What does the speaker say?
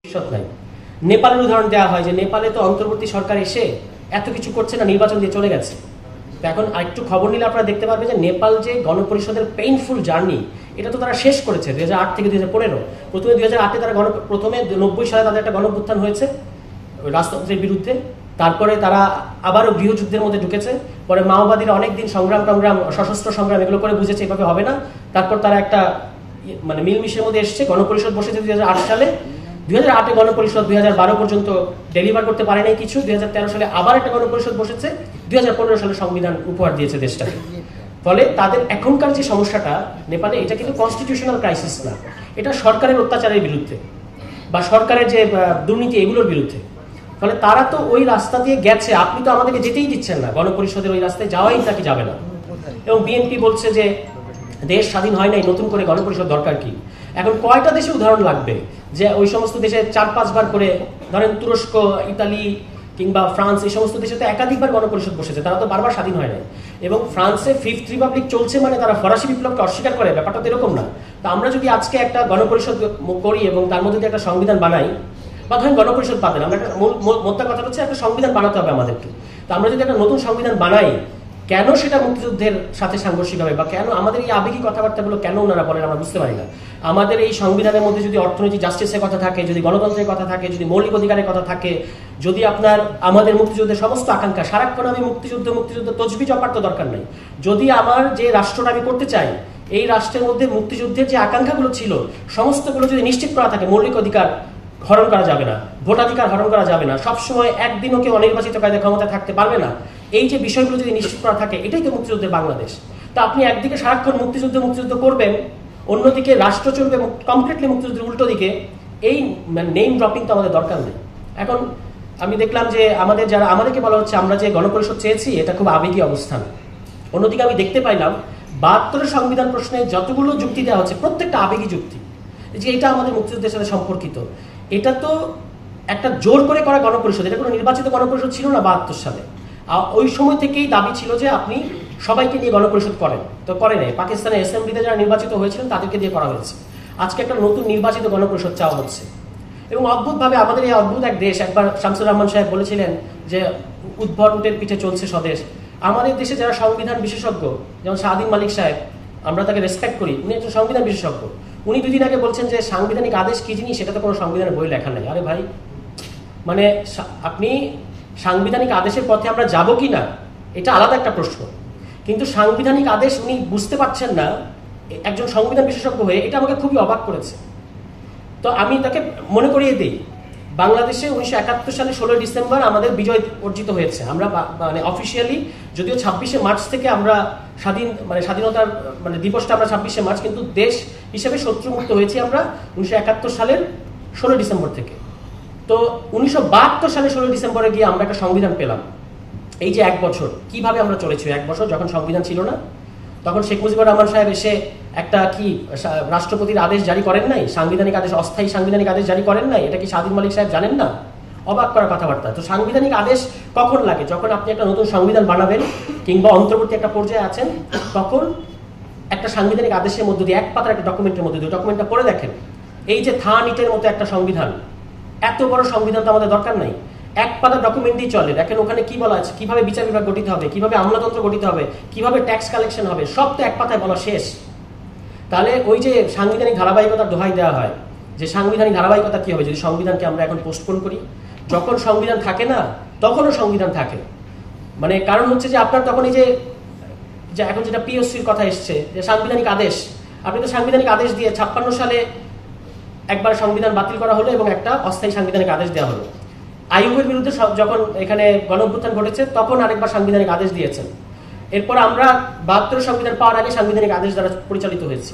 ভবিষ্যৎ নাই। নেপালের উদাহরণ দেওয়া হয় যে নেপালে তো অন্তর্বর্তী সরকার এসে এত কিছু করছে না, নির্বাচন দিয়ে চলে গেছে। তো এখন আরেকটু খবর নিলে আপনারা দেখতে পারবেন যে নেপাল যে গণপরিষদের পেইনফুল জার্নি, এটা তো তারা শেষ করেছে 2008 থেকে 2015। প্রথমে 2008-এ তারা প্রথমে 90 সালে তাদের একটা গণঅভ্যুত্থান হয়েছে রাজতন্ত্রের বিরুদ্ধে। তারপরে তারা আবারও গৃহযুদ্ধের মধ্যে ঢুকেছে। পরে মাওবাদীরা অনেকদিন সংগ্রাম সশস্ত্র সংগ্রাম এগুলো করে বুঝেছে এভাবে হবে না। তারপর তারা একটা মানে মিলমিশের মধ্যে এসছে, গণপরিষদ বসেছে 2008 সালে। 2008-এ গণপরিষদ 2012 পর্যন্ত ডেলিভার করতে পারে নাই কিছু। 2013 সালে আবার একটা গণপরিষদ বসেছে। 2015 সালে সংবিধান উপহার দিয়েছে দেশটাকে। ফলে তাদের এখনকার যে সমস্যাটা নেপালে, এটা কিন্তু কনস্টিটিউশনাল ক্রাইসিস না, এটা সরকারের অত্যাচারের বিরুদ্ধে বা সরকারের যে দুর্নীতি এগুলোর বিরুদ্ধে। ফলে তারা তো ওই রাস্তা দিয়ে গেছে, আপনি তো আমাদেরকে যেতেই দিচ্ছেন না, গণপরিষদের ওই রাস্তায় যাওয়াই নাকি যাবে না। এবং বিএনপি বলছে যে দেশ স্বাধীন হয় নাই, নতুন করে গণপরিষদ দরকার কি? এখন কয়টা দেশে উদাহরণ লাগবে যে ওই সমস্ত দেশে 4-5 বার করে, ধরেন তুরস্ক, ইতালি কিংবা ফ্রান্স, এই সমস্ত দেশে তো একাধিকবার গণপরিষদ বসেছে, তারা তো বারবার স্বাধীন হয় নাই। এবং ফ্রান্সে 5th রিপাবলিক চলছে মানে তারা ফরাসি বিপ্লবকে অস্বীকার করে, ব্যাপারটা তো এরকম না। তো আমরা যদি আজকে একটা গণপরিষদ করি এবং তার মধ্যে যদি একটা সংবিধান বানাই, বা ধরেন গণপরিষদ পাবেন, আমরা একটা মোদ্দা কথা হচ্ছে একটা সংবিধান বানাতে হবে আমাদেরকে। তো আমরা যদি একটা নতুন সংবিধান বানাই, কেন সেটা মুক্তিযুদ্ধের সাথে সাংঘর্ষিক হবে, বা কেন আমাদের এই আবেগী কথাবার্তাগুলো কেন ওনারা বলেন আমরা বুঝতে পারি না। আমাদের এই সংবিধানের মধ্যে যদি অর্থনৈতিক জাস্টিসের কথা থাকে, যদি গণতন্ত্রের কথা থাকে, যদি মৌলিক অধিকারের কথা থাকে, যদি আপনার আমাদের মুক্তিযুদ্ধের সমস্ত আকাঙ্ক্ষা, সারাক্ষণ আমি মুক্তিযুদ্ধ তজবি জপার তো দরকার নেই। যদি আমার যে রাষ্ট্রটা আমি করতে চাই, এই রাষ্ট্রের মধ্যে মুক্তিযুদ্ধের যে আকাঙ্ক্ষাগুলো ছিল সমস্তগুলো যদি নিশ্চিত করা থাকে, মৌলিক অধিকার হরণ করা যাবে না, ভোটাধিকার হরণ করা যাবে না, সবসময় একদিনও কেউ অনির্বাচিত কায়দায় ক্ষমতা থাকতে পারবে না, এই যে বিষয়গুলো যদি নিশ্চিত করা থাকে, এটাই তো মুক্তিযুদ্ধের বাংলাদেশ। তা আপনি একদিকে সারাক্ষণ মুক্তিযুদ্ধ করবেন, অন্যদিকে রাষ্ট্র চলবে কমপ্লিটলি মুক্তিযুদ্ধের উল্টো দিকে, এই নেম ড্রপিং তো আমাদের দরকার নেই। এখন আমি দেখলাম যে আমাদেরকে বলা হচ্ছে আমরা যে গণপরিষদ চেয়েছি এটা খুব আবেগী অবস্থান। অন্যদিকে আমি দেখতে পাইলাম 72-এর সংবিধান প্রশ্নে যতগুলো যুক্তি দেওয়া হচ্ছে প্রত্যেকটা আবেগী যুক্তি, যে এটা আমাদের মুক্তিযুদ্ধের সাথে সম্পর্কিত। এটা তো একটা জোর করে করা গণপরিষদ, এটা কোনো নির্বাচিত গণপরিষদ ছিল না 72 সালে। ওই সময় থেকেই দাবি ছিল যে আপনি সবাইকে নিয়ে গণপরিষদ করেন, তো করে নাই। পাকিস্তানের অ্যাসেম্বলিতে যারা নির্বাচিত হয়েছিলেন তাদেরকে দিয়ে করা হয়েছে। আজকে একটা নতুন নির্বাচিত গণপরিষদ চাওয়া হচ্ছে। এবং অদ্ভুতভাবে আমাদের এই অদ্ভুত এক দেশ, একবার শামসুর রহমান সাহেব বলেছিলেন যে উদ্ভট উটের পিঠে চলছে স্বদেশ। আমাদের দেশে যারা সংবিধান বিশেষজ্ঞ, যেমন শাহদিন মালিক সাহেব, আমরা তাকে রেসপেক্ট করি, উনি একজন সংবিধান বিশেষজ্ঞ। উনি 2 দিন আগে বলছেন যে সাংবিধানিক আদেশ কি জিনিস সেটা তো কোনো সংবিধানের বই লেখা নেই। আরে ভাই, মানে আপনি সাংবিধানিক আদেশের পথে আমরা যাব কি না এটা আলাদা একটা প্রশ্ন, কিন্তু সাংবিধানিক আদেশ উনি বুঝতে পারছেন না একজন সংবিধান বিশেষজ্ঞ হয়ে, এটা আমাকে খুবই অবাক করেছে। তো আমি তাকে মনে করিয়ে দিই, বাংলাদেশে 1971 সালে 16 ডিসেম্বর আমাদের বিজয় অর্জিত হয়েছে। আমরা মানে অফিসিয়ালি যদিও 26শে মার্চ থেকে আমরা স্বাধীনতার দিবসটা আমরা 26শে মার্চ, কিন্তু দেশ হিসেবে শত্রুমুক্ত হয়েছি আমরা 1971 সালের 16 ডিসেম্বর থেকে। তো 1972 সালে 16 ডিসেম্বরে গিয়ে আমরা একটা সংবিধান পেলাম। এই যে 1 বছর কিভাবে আমরা চলেছি, 1 বছর যখন সংবিধান ছিল না, তখন শেখ মুজিবুর রহমান সাহেব এসে একটা রাষ্ট্রপতির আদেশ জারি করেন নাই, সাংবিধানিক আদেশ, অস্থায়ী সাংবিধানিক আদেশ জারি করেন নাই। এটা কি শাহদিন মালিক সাহেব জানেন না? অবাক করা কথাবার্তা। তো সাংবিধানিক আদেশ কখন লাগে? যখন আপনি একটা নতুন সংবিধান বানাবেন কিংবা অন্তর্বর্তী একটা পর্যায়ে আছেন, তখন একটা সাংবিধানিক আদেশের মধ্যে দিয়ে, এক পাতার একটা ডকুমেন্টের মধ্যে দিয়ে, ডকুমেন্টটা পড়ে দেখেন, এই যে থান ইটের মতো একটা সংবিধান, এত বড় সংবিধান তো আমাদের দরকার নাই, এক পাতা ডকুমেন্ট দিয়ে চলে। দেখেন ওখানে কি বলা আছে, কিভাবে বিচার বিভাগ গঠিত হবে, কিভাবে আমলাতন্ত্র গঠিত হবে, কিভাবে ট্যাক্স কালেকশন হবে, সব তো এক পাতায় বলা শেষ। তাহলে ওই যে সাংবিধানিক ধারাবাহিকতার দোহাই দেওয়া হয়, যে সাংবিধানিক ধারাবাহিকতা কি হবে যদি সংবিধানকে আমরা এখন পোস্টপোন করি? যখন সংবিধান থাকে না তখনও সংবিধান থাকে, মানে কারণ হচ্ছে যে আপনার তখন এই যে এখন যেটা পিওসির কথা এসছে যে সাংবিধানিক আদেশ, আপনি তো সাংবিধানিক আদেশ দিয়ে 56 সালে একবার সংবিধান বাতিল করা হলো এবং একটা অস্থায়ী সাংবিধানিক আদেশ দেওয়া হলো। আইয়ুবের বিরুদ্ধে যখন এখানে গণঅভ্যুত্থান ঘটেছে তখন আরেকবার সাংবিধানিক আদেশ দিয়েছেন। এরপর আমরা 72 সংবিধান পাওয়ার আগে সাংবিধানিক আদেশ দ্বারা পরিচালিত হয়েছে।